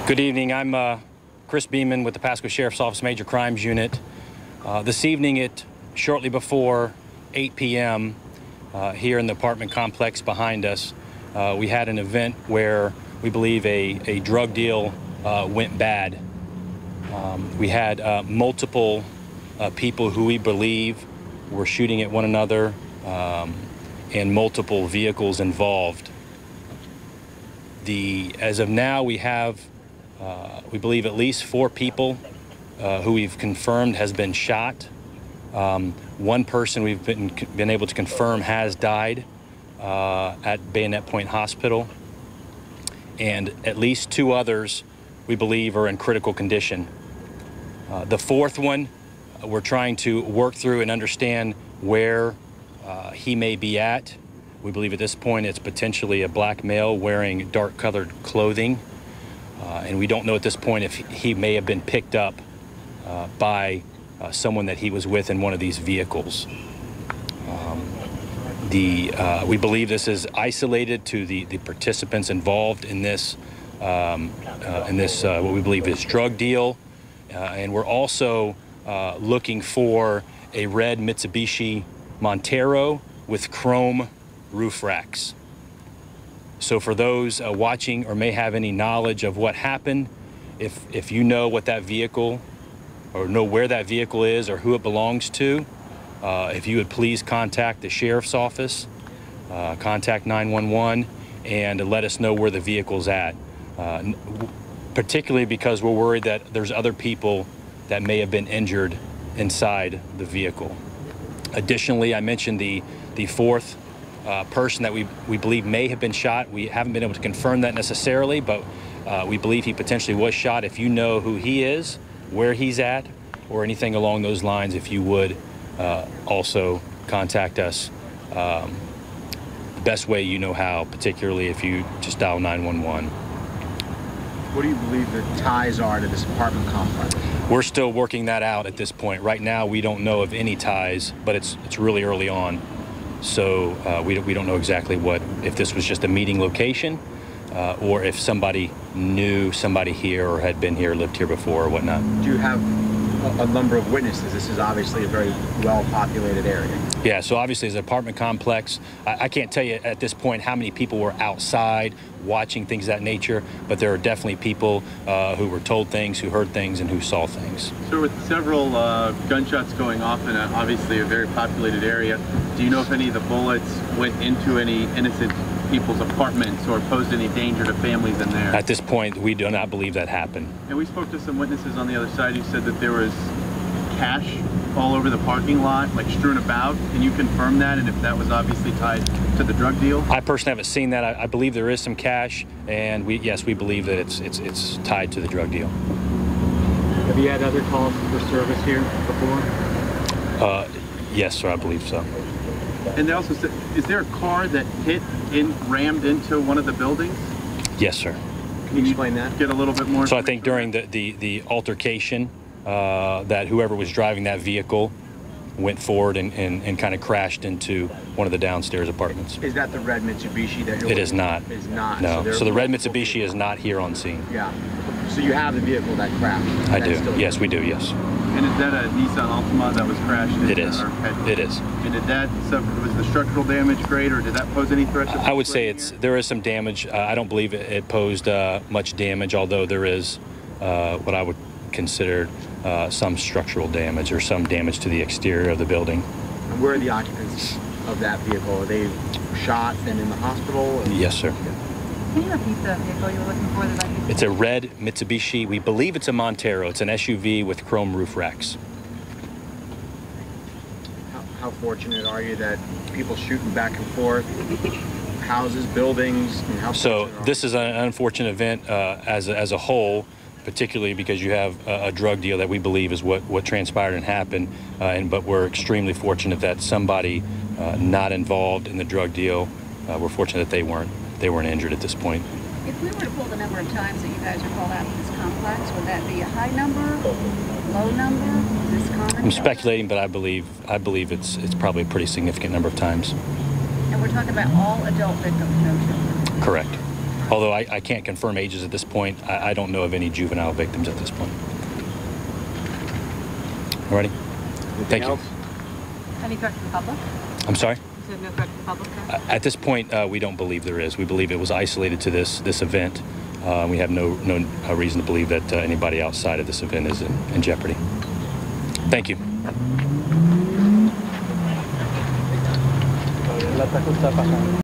Good evening. I'm Chris Beeman with the Pasco Sheriff's Office Major Crimes Unit. This evening at shortly before 8 p.m. Here in the apartment complex behind us, we had an event where we believe a drug deal went bad. We had multiple people who we believe were shooting at one another and multiple vehicles involved. As of now, we have we believe at least 4 people who we've confirmed has been shot. One person we've been able to confirm has died at Bayonet Point Hospital, and at least 2 others we believe are in critical condition. The 4th one, we're trying to work through and understand where he may be at. We believe at this point it's potentially a black male wearing dark-colored clothing. And we don't know at this point if he may have been picked up by someone that he was with in one of these vehicles. We believe this is isolated to the participants involved in this what we believe is drug deal. And we're also looking for a red Mitsubishi Montero with chrome roof racks. So for those watching or may have any knowledge of what happened, if you know what that vehicle or know where that vehicle is or who it belongs to, if you would please contact the Sheriff's Office, contact 911, and let us know where the vehicle's at. Particularly because we're worried that there's other people that may have been injured inside the vehicle. Additionally, I mentioned the 4th person that we believe may have been shot. We haven't been able to confirm that necessarily, but we believe he potentially was shot. If you know who he is, where he's at, or anything along those lines, if you would also contact us the best way you know how, particularly if you just dial 911. What do you believe the ties are to this apartment complex? We're still working that out at this point. Right now, we don't know of any ties, but it's really early on. So we don't know exactly if this was just a meeting location or if somebody knew somebody here or had been here, lived here before or whatnot. Do you have a number of witnesses? This is obviously a very well-populated area. Yeah, so obviously it's an apartment complex. I can't tell you at this point how many people were outside watching things of that nature, but there are definitely people who were told things, who heard things, and who saw things. So with several gunshots going off in obviously a very populated area, do you know if any of the bullets went into any innocent people's apartments or posed any danger to families in there? At this point, we do not believe that happened. And we spoke to some witnesses on the other side who said that there was cash all over the parking lot, like strewn about. Can you confirm that, and if that was obviously tied to the drug deal? I personally haven't seen that. I believe there is some cash, and yes, we believe that it's tied to the drug deal. Have you had other calls for service here before? Yes, sir, I believe so. And they also said, is there a car that rammed into one of the buildings? Yes, sir. Can you explain that? Get a little bit more. So I think during the altercation, that whoever was driving that vehicle went forward and kind of crashed into one of the downstairs apartments. Is that the red Mitsubishi that you're It is not. It is not. No. So the red Mitsubishi is not here on scene. Yeah. So you have the vehicle that crashed? I do. Yes, we do, yes. And is that a Nissan Altima that was crashed into? It is. It is. And did that was the structural damage great, or did that pose any threat to I would say there is some damage. I don't believe it posed much damage, although there is what I would consider some structural damage or some damage to the exterior of the building. And where are the occupants of that vehicle? Are they shot and in the hospital? Yes, sir. Can you repeat the vehicle you were looking for? It's a red Mitsubishi. We believe it's a Montero. It's an SUV with chrome roof racks. How fortunate are you that people shooting back and forth, houses, buildings? And how so this is an unfortunate event as a whole, particularly because you have a drug deal that we believe is what transpired and happened. But we're extremely fortunate that somebody not involved in the drug deal, we're fortunate that they weren't injured at this point. If we were to pull the number of times that you guys are called out to this complex, would that be a high number, low number? Is this common? I'm speculating, but I believe it's probably a pretty significant number of times. And we're talking about all adult victims, no children? Correct. Although I can't confirm ages at this point, I don't know of any juvenile victims at this point. All righty. Thank you. Any threat to the public? I'm sorry? Is there no threat to the public? At this point, we don't believe there is. We believe it was isolated to this event. We have no reason to believe that anybody outside of this event is in jeopardy. Thank you.